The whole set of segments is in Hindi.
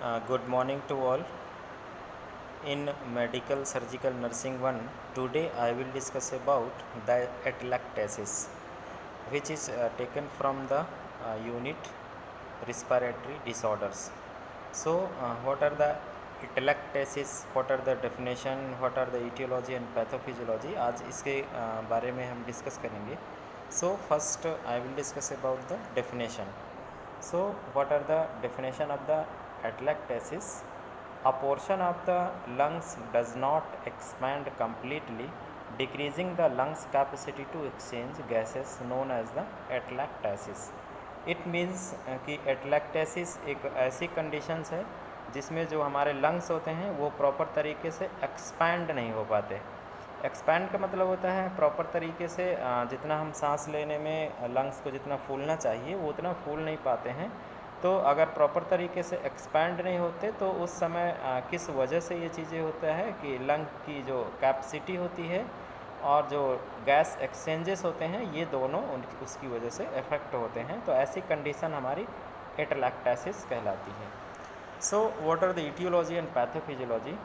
Good morning to all. In Medical Surgical Nursing 1, today I will discuss about the atelectasis, which is taken from the unit respiratory disorders. So, what are the atelectasis? What are the definition? What are the etiology and pathophysiology? आज इसके बारे में हम डिस्कस करेंगे. So, first I will discuss about the definition. So, what are the definition of the atelectasis? A portion of the lungs does not expand completely, decreasing the lungs capacity to exchange gases, known as the atelectasis. It means कि atelectasis एक ऐसी कंडीशंस है जिसमें जो हमारे लंग्स होते हैं वो प्रॉपर तरीके से एक्सपैंड नहीं हो पाते. एक्सपैंड का मतलब होता है प्रॉपर तरीके से जितना हम सांस लेने में लंग्स को जितना फूलना चाहिए वो उतना फूल नहीं पाते हैं. तो अगर प्रॉपर तरीके से एक्सपैंड नहीं होते तो उस समय किस वजह से ये चीज़ें होता है कि लंग की जो कैपेसिटी होती है और जो गैस एक्सचेंजेस होते हैं ये दोनों उसकी वजह से इफ़ेक्ट होते हैं. तो ऐसी कंडीशन हमारी एटेलैक्टासिस कहलाती है. So what are the aetiology and pathophysiology.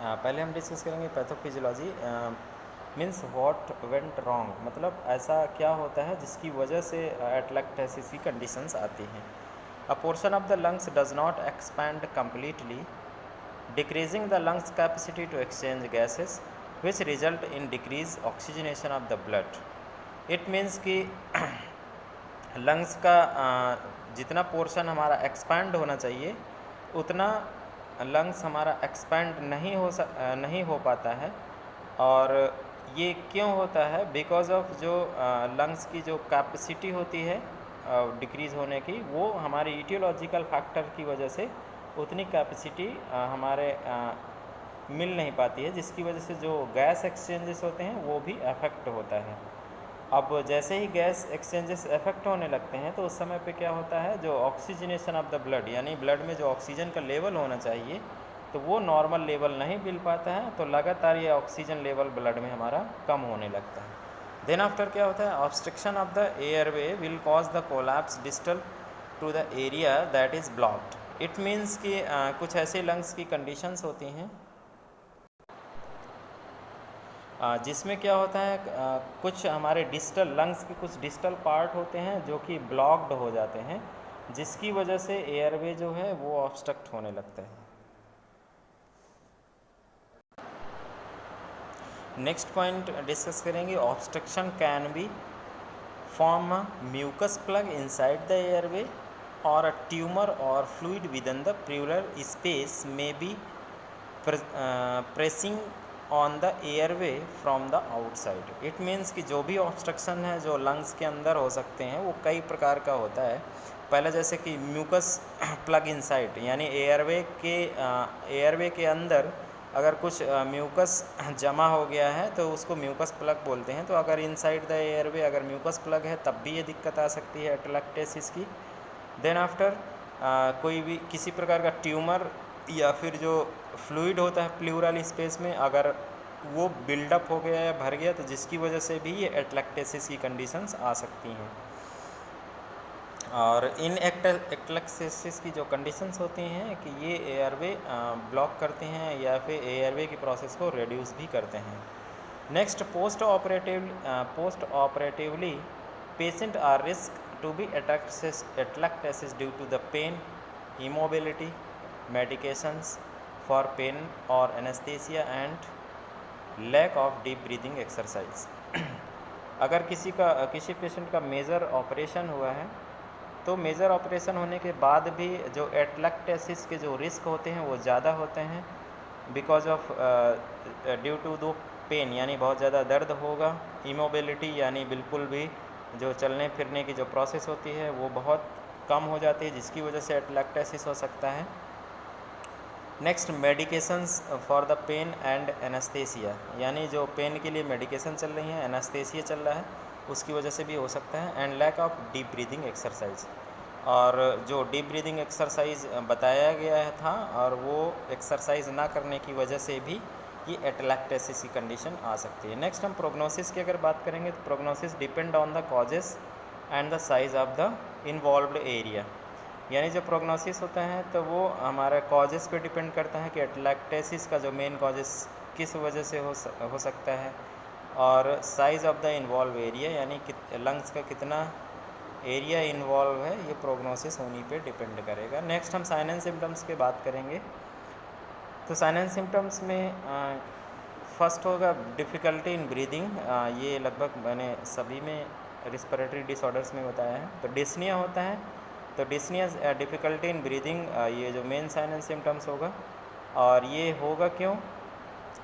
पहले हम डिस्कस करेंगे pathophysiology. Means what went wrong, मतलब ऐसा क्या होता है जिसकी वजह से एटेलैक्टासिस की कंडीशंस आती हैं. A portion of the lungs does not expand completely, decreasing the lungs capacity to exchange gases which result in decrease oxygenation of the blood. It means कि लंग्स का जितना पोर्शन हमारा एक्सपैंड होना चाहिए उतना लंग्स हमारा एक्सपैंड नहीं हो पाता है. और ये क्यों होता है? बिकॉज ऑफ जो लंग्स की जो कैपेसिटी होती है डिक्रीज़ होने की, वो हमारे ईटियोलॉजिकल फैक्टर की वजह से उतनी कैपेसिटी हमारे मिल नहीं पाती है, जिसकी वजह से जो गैस एक्सचेंजेस होते हैं वो भी अफेक्ट होता है. अब जैसे ही गैस एक्सचेंजेस अफेक्ट होने लगते हैं तो उस समय पे क्या होता है, जो ऑक्सीजनेशन ऑफ द ब्लड यानी ब्लड में जो ऑक्सीजन का लेवल होना चाहिए तो वो नॉर्मल लेवल नहीं मिल पाता है. तो लगातार ये ऑक्सीजन लेवल ब्लड में हमारा कम होने लगता है. देन आफ्टर क्या होता है, obstruction of the airway will cause the collapse distal to the area that is blocked. It means कि कुछ ऐसे लंग्स की कंडीशंस होती हैं जिसमें क्या होता है, कुछ हमारे डिस्टल लंग्स के कुछ डिस्टल पार्ट होते हैं जो कि ब्लॉक्ड हो जाते हैं, जिसकी वजह से एयरवे जो है वो ऑब्स्ट्रक्ट होने लगता है. नेक्स्ट पॉइंट डिस्कस करेंगे, obstruction can be form mucus plug inside the airway or a tumour or fluid within the pleural space में be pressing on the airway from the outside. It means कि जो भी ऑब्स्ट्रक्शन है जो लंग्स के अंदर हो सकते हैं वो कई प्रकार का होता है. पहले जैसे कि म्यूकस प्लग इनसाइड यानी एयरवे के अंदर अगर कुछ म्यूकस जमा हो गया है तो उसको म्यूकस प्लग बोलते हैं. तो अगर इनसाइड द एयरवे अगर म्यूकस प्लग है तब भी ये दिक्कत आ सकती है एटेलैक्टासिस की. देन आफ्टर कोई भी किसी प्रकार का ट्यूमर या फिर जो फ्लूइड होता है प्लूरल स्पेस में अगर वो बिल्डअप हो गया या भर गया तो जिसकी वजह से भी ये एटेलैक्टासिस की कंडीशंस आ सकती हैं. और इन एटेलैक्टासिस की जो कंडीशंस होती हैं कि ये एयरवे ब्लॉक करते हैं या फिर एयरवे की प्रोसेस को रिड्यूस भी करते हैं. Next, post operatively patient are risk to be atelectasis due to the pain, immobility, medications for pain or anesthesia and lack of deep breathing exercise. अगर किसी पेशेंट का मेजर ऑपरेशन हुआ है तो मेजर ऑपरेशन होने के बाद भी जो एटेलैक्टासिस के जो रिस्क होते हैं वो ज़्यादा होते हैं बिकॉज ऑफ ड्यू टू दो पेन यानी बहुत ज़्यादा दर्द होगा, इमोबिलिटी यानी बिल्कुल भी जो चलने फिरने की जो प्रोसेस होती है वो बहुत कम हो जाती है जिसकी वजह से एटेलैक्टासिस हो सकता है. Next, medications for the pain and anaesthesia यानी जो पेन के लिए मेडिकेशन चल रही हैं, एनेस्थीसिया चल रहा है, उसकी वजह से भी हो सकता है. And lack of deep breathing exercise, और जो डीप ब्रीदिंग एक्सरसाइज बताया गया था और वो एक्सरसाइज ना करने की वजह से भी ये एटेलैक्टासिस की कंडीशन आ सकती है. नेक्स्ट, हम प्रोग्नोसिस की अगर बात करेंगे तो prognosis depend on the causes and the size of the involved area. यानी जो प्रोग्नोसिस होता है तो वो हमारे कॉजेस पे डिपेंड करता है कि एटलैक्टेसिस का जो मेन कॉजेस किस वजह से हो सकता है, और size of the involve area यानी लंग्स का कितना एरिया इन्वॉल्व है, ये प्रोग्नोसिस होने पे डिपेंड करेगा। नेक्स्ट हम साइन एंड सिम्टम्स की बात करेंगे। तो साइन एंड सिम्टम्स में फर्स्ट होगा डिफ़िकल्टी इन ब्रीदिंग। ये लगभग मैंने सभी में रिस्पिरेटरी डिसऑर्डर्स में बताया है। तो डिस्निया होता है, तो डिस्निया डिफ़िकल्टी इन ब्रीदिंग ये जो मेन साइन एंड सिम्टम्स होगा, और ये होगा क्यों?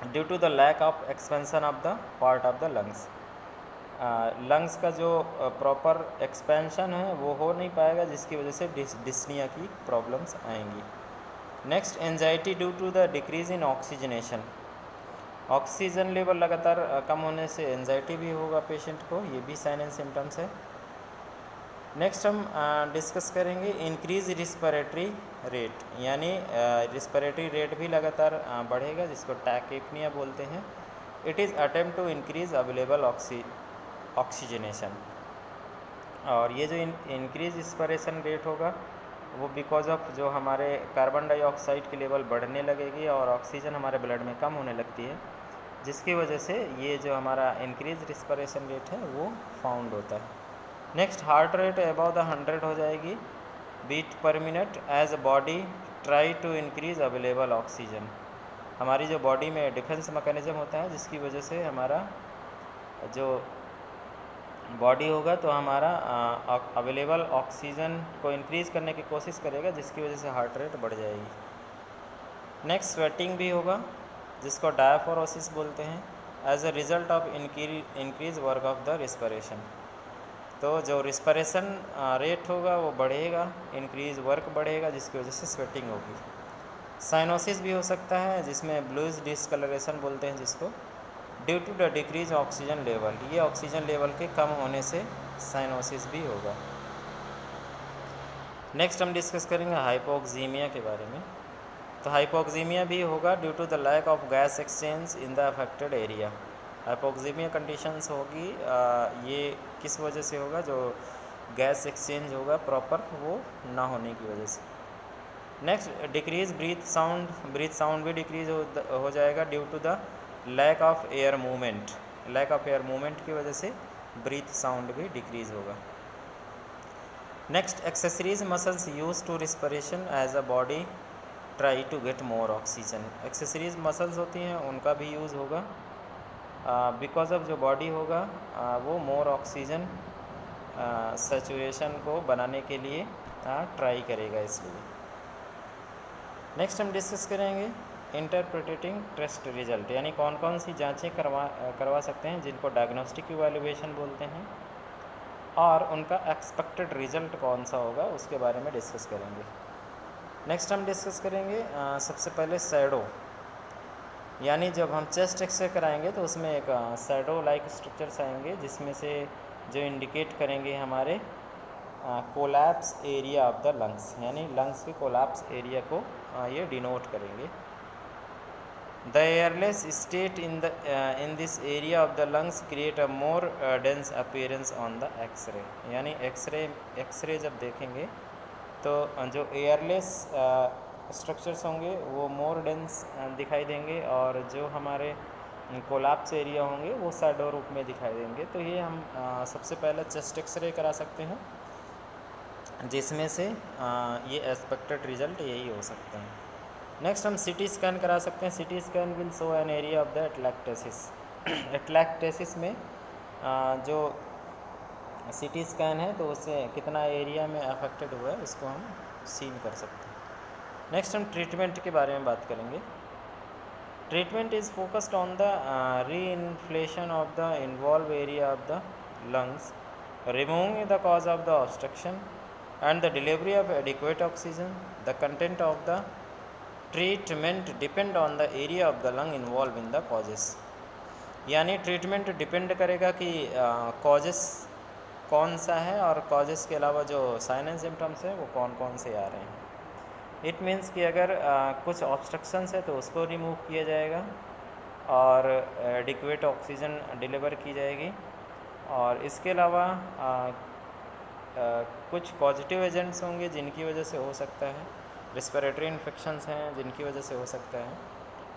Due to the lack of expansion of the part of the lungs. Lungs का जो प्रॉपर एक्सपेंशन है वो हो नहीं पाएगा, जिसकी वजह से डिस्निया की प्रॉब्लम्स आएंगी। Next anxiety due to the decrease in oxygenation. Oxygen level लगातार कम होने से एंजाइटी भी होगा पेशेंट को, ये भी साइन एंड सिम्टम्स है। नेक्स्ट हम डिस्कस करेंगे इंक्रीज रिस्पिरेटरी रेट, यानी रिस्पिरेटरी रेट भी लगातार बढ़ेगा, जिसको टैकेप्निया बोलते हैं। It is attempt to increase available oxygenation. और ये जो इंक्रीज रिस्पिरेशन रेट होगा वो बिकॉज ऑफ जो हमारे कार्बन डाइऑक्साइड की लेवल बढ़ने लगेगी और ऑक्सीजन हमारे ब्लड में कम होने लगती है, जिसकी वजह से ये जो हमारा इंक्रीज रिस्पिरेशन रेट है वो फाउंड होता है। Next heart rate above the 100 हो जाएगी beat per minute as a body try to increase available oxygen. हमारी जो बॉडी में डिफेंस मैकेनिज्म होता है, जिसकी वजह से हमारा जो बॉडी होगा तो हमारा अवेलेबल ऑक्सीजन को इंक्रीज़ करने की कोशिश करेगा, जिसकी वजह से हार्ट रेट बढ़ जाएगी। नेक्स्ट स्वेटिंग भी होगा, जिसको डायफोरोसिस बोलते हैं, as a result of increase work of the respiration. तो जो रिस्पिरेशन रेट होगा वो बढ़ेगा, इंक्रीज वर्क बढ़ेगा, जिसकी वजह से स्वेटिंग होगी। साइनोसिस भी हो सकता है, जिसमें ब्लूज डिस्कलरेशन बोलते हैं जिसको, due to the decrease oxygen level. ये ऑक्सीजन लेवल के कम होने से साइनोसिस भी होगा। नेक्स्ट हम डिस्कस करेंगे हाइपोक्सीमिया के बारे में। तो हाइपोक्सीमिया भी होगा due to the lack of gas exchange in the affected area. Hypoxaemia conditions होगी, ये किस वजह से होगा? जो गैस एक्सचेंज होगा प्रॉपर वो ना होने की वजह से। नेक्स्ट डिक्रीज ब्रीथ साउंड भी डिक्रीज हो जाएगा due to the lack of air movement. Lack of air movement की वजह से ब्रीथ साउंड भी डिक्रीज होगा। Next accessories muscles use to respiration as a body try to get more oxygen. Accessories muscles होती हैं, उनका भी यूज़ होगा बिकॉज ऑफ जो बॉडी होगा वो मोर ऑक्सीजन सैचुरेशन को बनाने के लिए ट्राई करेगा, इसलिए। नेक्स्ट हम डिस्कस करेंगे इंटरप्रेटिंग टेस्ट रिजल्ट, यानी कौन कौन सी जांचें करवा सकते हैं, जिनको डायग्नोस्टिक इवैल्यूएशन बोलते हैं, और उनका एक्सपेक्टेड रिजल्ट कौन सा होगा उसके बारे में डिस्कस करेंगे। नेक्स्ट हम डिस्कस करेंगे सबसे पहले शैडो, यानी जब हम चेस्ट एक्सरे कराएंगे तो उसमें एक शैडो लाइक स्ट्रक्चर्स आएंगे, जिसमें से जो इंडिकेट करेंगे हमारे collapse area of the lungs, यानी लंग्स के कोलैप्स एरिया को ये डिनोट करेंगे। The airless state in this area of the lungs create a more dense appearance on the x-ray, यानी एक्सरे जब देखेंगे तो जो एयरलेस स्ट्रक्चर्स होंगे वो मोर डेंस दिखाई देंगे, और जो हमारे कोलैप्स एरिया होंगे वो शैडो रूप में दिखाई देंगे। तो ये हम सबसे पहले चेस्ट एक्सरे करा सकते हैं, जिसमें से ये एक्सपेक्टेड रिजल्ट यही हो सकते हैं। नेक्स्ट हम सीटी स्कैन करा सकते हैं। CT scan will show an area of the atelectasis. Atelectasis में जो सीटी स्कैन है तो उससे कितना एरिया में अफेक्टेड हुआ है उसको हम सीन कर सकते हैं। नेक्स्ट हम ट्रीटमेंट के बारे में बात करेंगे। Treatment is focused on the reinflation of the involve area of the lungs, removing the cause of the obstruction and the delivery of adequate oxygen. The content of the treatment depend on the area of the lung involved in the causes. यानी ट्रीटमेंट डिपेंड करेगा कि कॉजेस कौन सा है और कॉजेस के अलावा जो साइन एंड सिम्टम्स है वो कौन कौन से आ रहे हैं। इट मीन्स कि अगर कुछ ऑब्स्ट्रक्शंस है तो उसको रिमूव किया जाएगा और एडिक्वेट ऑक्सीजन डिलीवर की जाएगी, और इसके अलावा कुछ पॉजिटिव एजेंट्स होंगे जिनकी वजह से हो सकता है, रिस्पिरेटरी इन्फेक्शंस हैं जिनकी वजह से हो सकता है,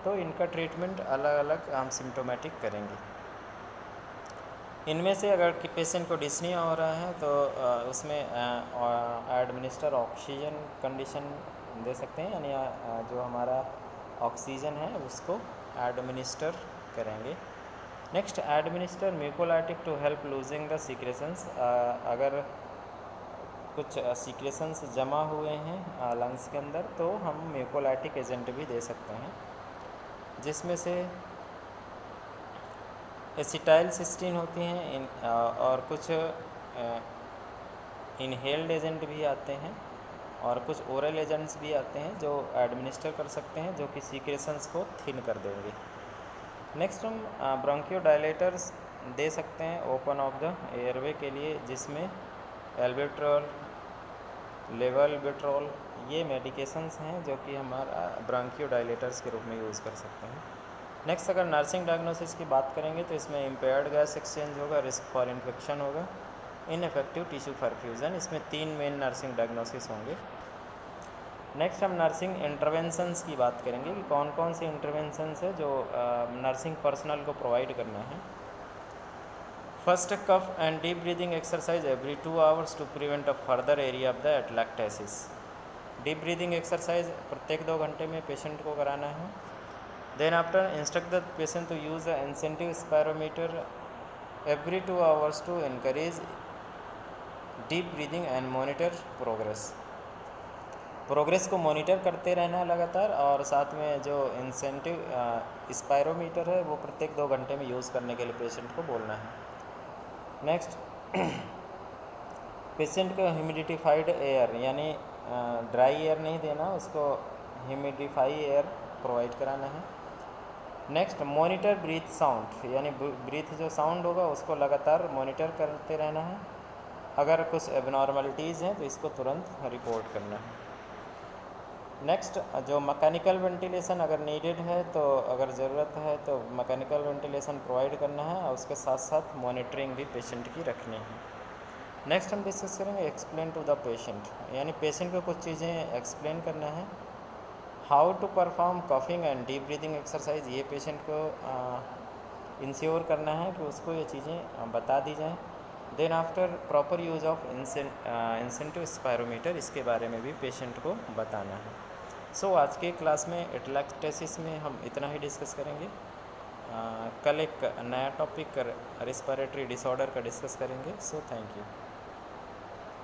तो इनका ट्रीटमेंट अलग अलग हम सिम्टोमेटिक करेंगे। इनमें से अगर कि पेशेंट को डिस्निया हो रहा है तो उसमें एडमिनिस्टर ऑक्सीजन कंडीशन दे सकते हैं, यानी जो हमारा ऑक्सीजन है उसको एडमिनिस्टर करेंगे। Next, administer mucolytic to help loosing the secretions. अगर कुछ सीक्रेशंस जमा हुए हैं लंग्स के अंदर तो हम म्यूकोलाइटिक एजेंट भी दे सकते हैं, जिसमें से एसिटाइलसिस्टीन होती हैं और कुछ इनहेल्ड एजेंट भी आते हैं और कुछ ओरल एजेंट्स भी आते हैं जो एडमिनिस्टर कर सकते हैं, जो कि सीक्रेशंस को थिन कर देंगे। नेक्स्ट, हम ब्रोंकियोडायलेटर्स दे सकते हैं ओपन ऑफ द एयरवे के लिए, जिसमें एल्बेट्रॉल, लेवोल्बेट्रॉल, ये मेडिकेशंस हैं जो कि हमारा ब्रोंकियोडायलेटर्स के रूप में यूज़ कर सकते हैं। नेक्स्ट, अगर नर्सिंग डायग्नोसिस की बात करेंगे तो इसमें इम्पेयर्ड गैस एक्सचेंज होगा, रिस्क फॉर इन्फेक्शन होगा, इनफेक्टिव टिश्यू परफ्यूजन। इसमें 3 मेन नर्सिंग डायग्नोसिस होंगे। नेक्स्ट, हम नर्सिंग इंटरवेंशंस की बात करेंगे कि कौन कौन से इंटरवेंशंस है जो नर्सिंग पर्सनल को प्रोवाइड करना है। First, cough and deep breathing exercise every 2 hours to prevent a further area of the atelectasis. Deep breathing exercise प्रत्येक 2 घंटे में पेशेंट को कराना है। Then after, instruct the patient to use a incentive spirometer every 2 hours to encourage deep breathing and monitor progress को मॉनिटर करते रहना लगातार, और साथ में जो इंसेंटिव स्पायरोमीटर है वो प्रत्येक 2 घंटे में यूज़ करने के लिए पेशेंट को बोलना है। नेक्स्ट, पेशेंट को ह्यूमिडिफाइड एयर यानी ड्राई एयर नहीं देना, उसको ह्यूमिडिफाई एयर प्रोवाइड कराना है। नेक्स्ट, मॉनिटर ब्रीथ साउंड, यानी ब्रीथ जो साउंड होगा उसको लगातार मॉनिटर करते रहना है। अगर कुछ एबनॉर्मलिटीज़ हैं तो इसको तुरंत रिपोर्ट करना है। नेक्स्ट, जो मैकेनिकल वेंटिलेशन अगर नीडेड है तो अगर ज़रूरत है तो मैकेनिकल वेंटिलेशन प्रोवाइड करना है, और उसके साथ साथ मॉनिटरिंग भी पेशेंट की रखनी है। नेक्स्ट, हम डिस्कस करेंगे एक्सप्लेन टू द पेशेंट, यानी पेशेंट को कुछ चीज़ें एक्सप्लेन करना है। How to perform coughing and deep breathing exercise, ये पेशेंट को इंश्योर करना है कि उसको ये चीज़ें बता दी जाएँ। Then after, proper use of incentive spirometer, इसके बारे में भी पेशेंट को बताना है। सो आज के क्लास में एटलैक्टेसिस में हम इतना ही डिस्कस करेंगे। कल एक नया टॉपिक रेस्पिरेटरी डिसऑर्डर का डिस्कस करेंगे। So thank you.